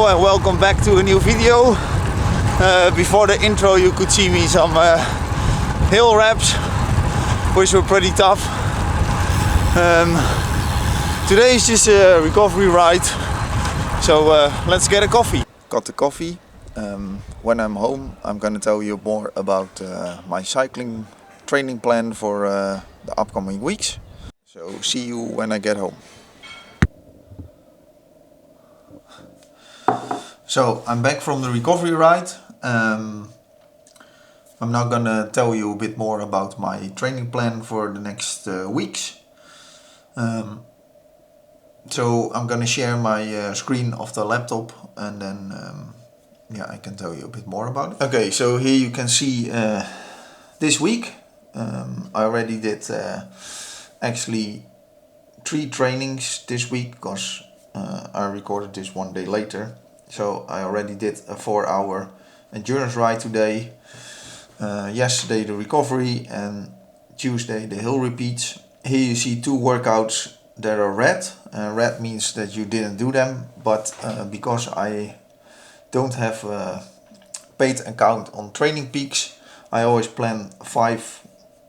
Hello and welcome back to a new video. Before the intro you could see me some hill reps, which were pretty tough. Today is just a recovery ride, so let's get a coffee. Got the coffee. When I'm home I'm gonna tell you more about my cycling training plan for the upcoming weeks. So see you when I get home. So I'm back from the recovery ride. I'm now gonna tell you a bit more about my training plan for the next weeks. So I'm gonna share my screen of the laptop and then I can tell you a bit more about it. Okay, so here you can see this week I already did actually 3 trainings this week because I recorded this one day later. So I already did a 4-hour endurance ride today, yesterday the recovery, and Tuesday the hill repeats. Here you see 2 workouts that are red. Red means that you didn't do them, but because I don't have a paid account on Training Peaks, I always plan 5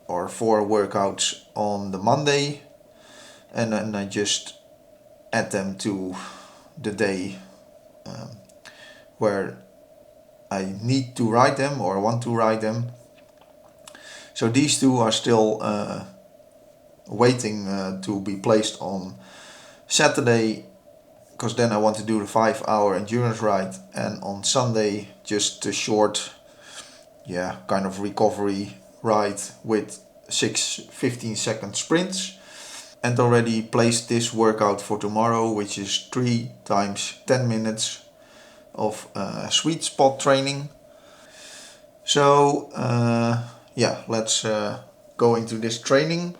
or 4 workouts on the Monday, and then I just add them to the day where I need to ride them or want to ride them. So these 2 are still waiting to be placed on Saturday, because then I want to do the 5-hour endurance ride, and on Sunday just a short kind of recovery ride with 6 15-second sprints. And already placed this workout for tomorrow, which is 3 times 10 minutes of sweet spot training. So let's go into this training.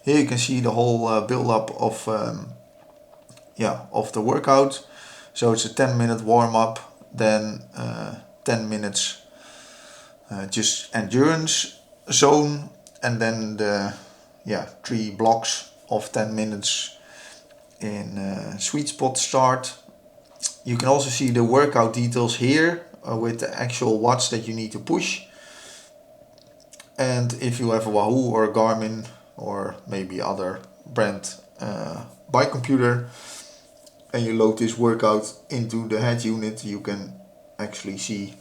Here you can see the whole build up of the workout. So it's a 10-minute warm up, then 10 minutes just endurance zone, and then the 3 blocks of 10 minutes in sweet spot start. You can also see the workout details here with the actual watts that you need to push. And if you have a Wahoo or a Garmin or maybe other brand bike computer and you load this workout into the head unit, you can actually see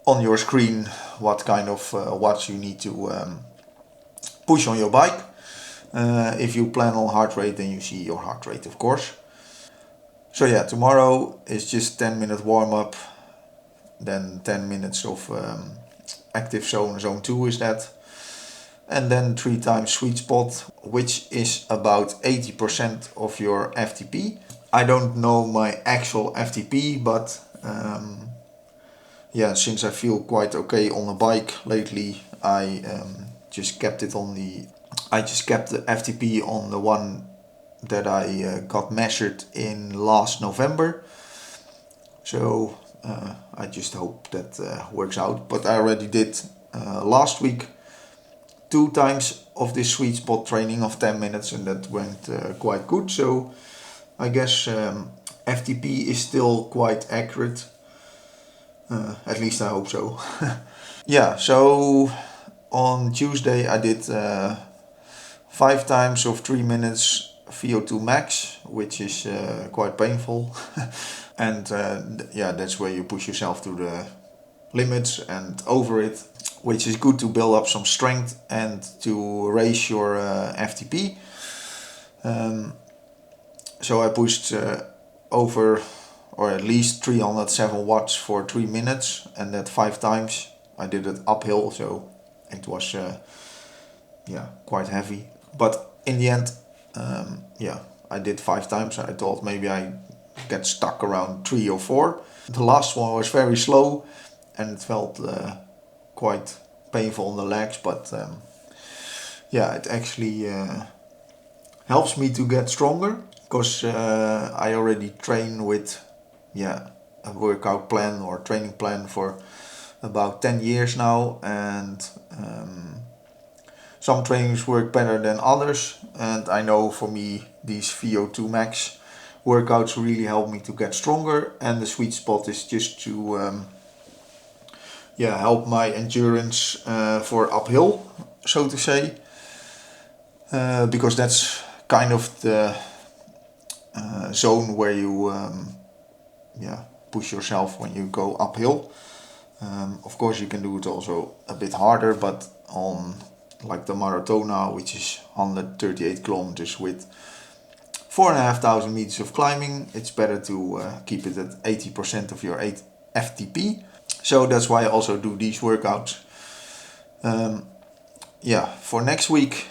on your screen what kind of watts you need to push on your bike. If you plan on heart rate, then you see your heart rate, of course. So tomorrow is just 10-minute warm up, then 10 minutes of active zone 2 is that, and then 3 times sweet spot, which is about 80% of your FTP. I don't know my actual FTP, but since I feel quite okay on the bike lately, I just kept the FTP on the one that I got measured in last November. So I just hope that works out. But I already did last week 2 times of this sweet spot training of 10 minutes, and that went quite good. So I guess FTP is still quite accurate. At least I hope so. So on Tuesday I did 5 times of 3 minutes VO2 max, which is quite painful. And that's where you push yourself to the limits and over it, which is good to build up some strength and to raise your FTP. So I pushed over or at least 307 watts for 3 minutes, and that 5 times. I did it uphill, so it was quite heavy. But in the end, I did 5 times. I thought maybe I get stuck around 3 or 4. The last one was very slow and it felt quite painful on the legs, but it actually helps me to get stronger, because I already train with a workout plan or training plan for about 10 years now, and some trainings work better than others, and I know for me these VO2 max workouts really help me to get stronger, and the sweet spot is just to help my endurance for uphill, so to say, because that's kind of the zone where you push yourself when you go uphill. Of course you can do it also a bit harder, but on like the Maratona, which is 138 kilometers with 4,500 meters of climbing, it's better to keep it at 80% of your FTP. So that's why I also do these workouts. For next week,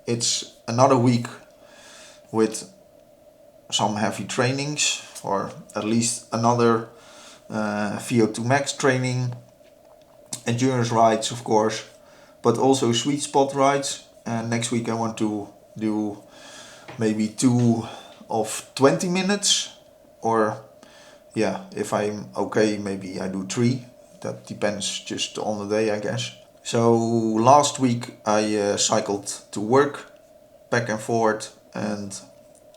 it's another week with some heavy trainings, or at least another VO2 max training, endurance rides of course, but also sweet spot rides. And next week I want to do maybe 2 of 20 minutes, or if I'm okay, maybe I do 3. That depends just on the day, I guess. So last week I cycled to work back and forth, and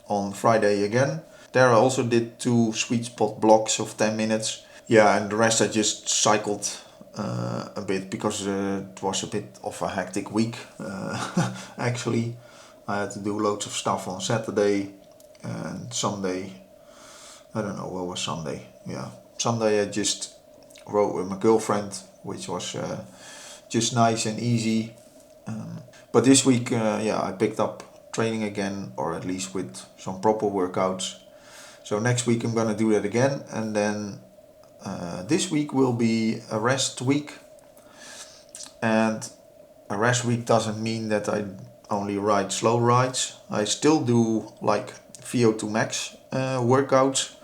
on Friday again. There I also did 2 sweet spot blocks of 10 minutes. And the rest I just cycled a bit because it was a bit of a hectic week. Actually, I had to do loads of stuff on Saturday and Sunday. I don't know, what was Sunday? Sunday I just rode with my girlfriend, which was just nice and easy. But this week, I picked up training again, or at least with some proper workouts. So next week I'm gonna do that again, and then this week will be a rest week. And a rest week doesn't mean that I only ride slow rides. I still do like VO2 max workouts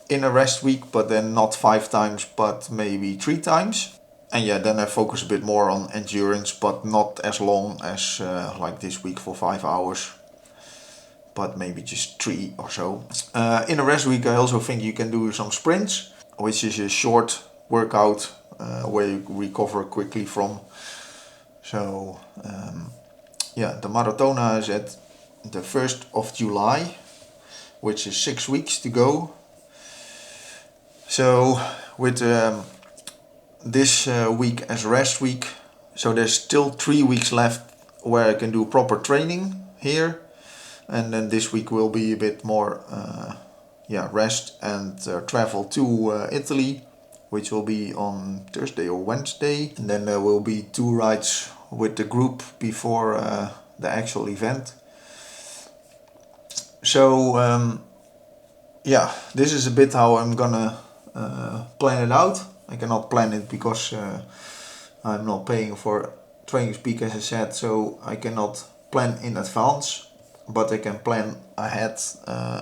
in a rest week, but then not 5 times, but maybe 3 times. And then I focus a bit more on endurance, but not as long as like this week for 5 hours, but maybe just 3 or so. In a rest week I also think you can do some sprints, which is a short workout where you recover quickly from. So the Maratona is at the 1st of July, which is 6 weeks to go. So with this week as rest week, so there's still 3 weeks left where I can do proper training here, and then this week will be a bit more rest and travel to Italy, which will be on Thursday or Wednesday, and then there will be 2 rides with the group before the actual event. So this is a bit how I'm gonna plan it out. I cannot plan it because I'm not paying for training speak, as I said, so I cannot plan in advance, but I can plan ahead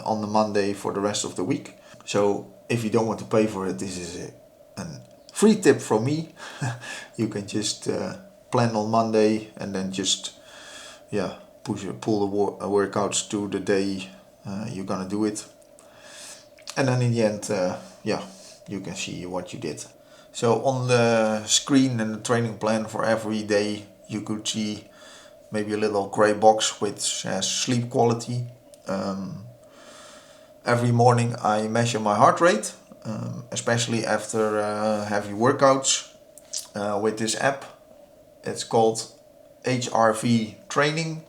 on the Monday for the rest of the week. So if you don't want to pay for it, this is a free tip from me. You can just plan on Monday and then just pull the workouts to the day you're gonna do it, and then in the end you can see what you did. So on the screen and the training plan for every day, you could see maybe a little grey box which says sleep quality. Every morning I measure my heart rate, especially after heavy workouts, with this app. It's called HRV Training,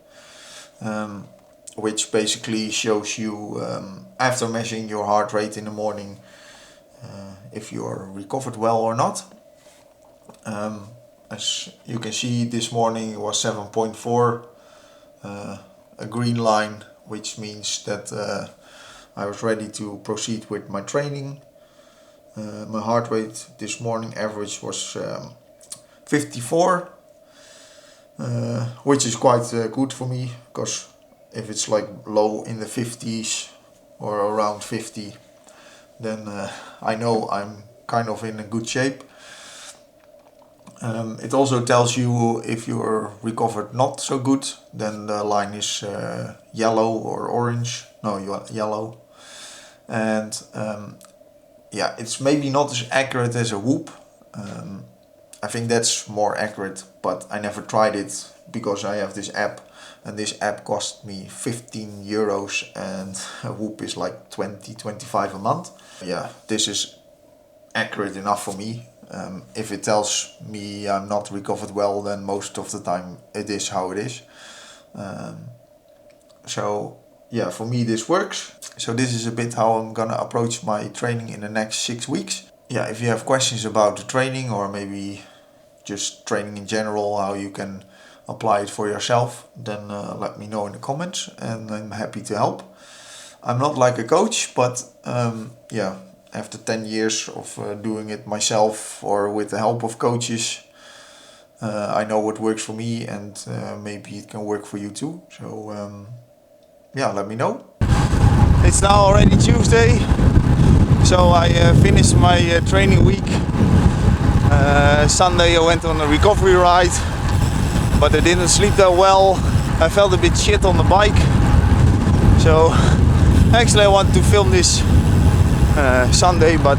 which basically shows you after measuring your heart rate in the morning if you are recovered well or not. As you can see, this morning it was 7.4, a green line, which means that I was ready to proceed with my training. My heart rate this morning average was 54, which is quite good for me, because if it's like low in the 50s or around 50, then I know I'm kind of in a good shape. It also tells you if you're recovered not so good, then the line is yellow or orange. No, yellow. And it's maybe not as accurate as a Whoop. I think that's more accurate, but I never tried it because I have this app and this app cost me 15 euros, and a Whoop is like 20-25 a month. Yeah, this is accurate enough for me. If it tells me I'm not recovered well, then most of the time it is how it is. So yeah, for me this works. So this is a bit how I'm gonna approach my training in the next 6 weeks. Yeah, if you have questions about the training, or maybe just training in general, how you can apply it for yourself, then let me know in the comments, and I'm happy to help. I'm not like a coach, but yeah, after 10 years of doing it myself or with the help of coaches, I know what works for me, and maybe it can work for you too. So yeah, let me know. It's now already Tuesday, so I finished my training week. Sunday I went on a recovery ride, but I didn't sleep that well. I felt a bit shit on the bike. So actually I want to film this Sunday, but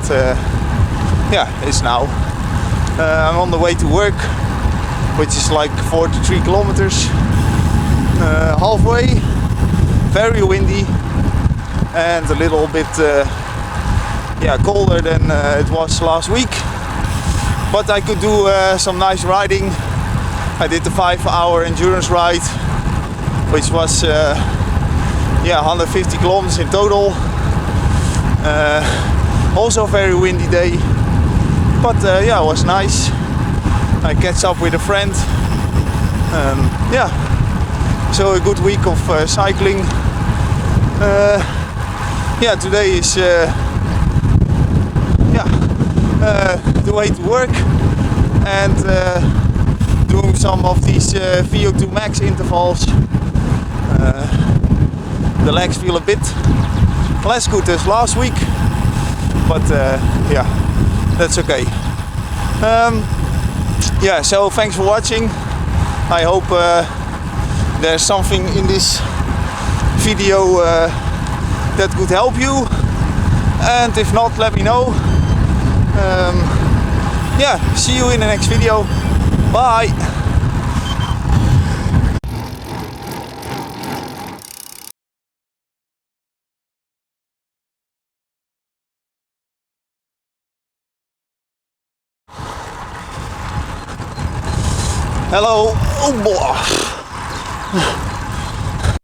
yeah, it's now. I'm on the way to work, which is like 43 kilometers. Halfway, very windy and a little bit yeah, colder than it was last week. But I could do some nice riding. I did the 5-hour endurance ride, which was yeah, 150 kilometers in total. Also very windy day, but yeah, it was nice. I catch up with a friend. Yeah, so a good week of cycling. Yeah, today is yeah, the way to work, and doing some of these VO2 max intervals. The legs feel a bit less good as last week, but yeah, that's okay. Yeah, so thanks for watching. I hope there's something in this video that could help you, and if not, let me know. Yeah, see you in the next video. Bye. Hello. Oh boy.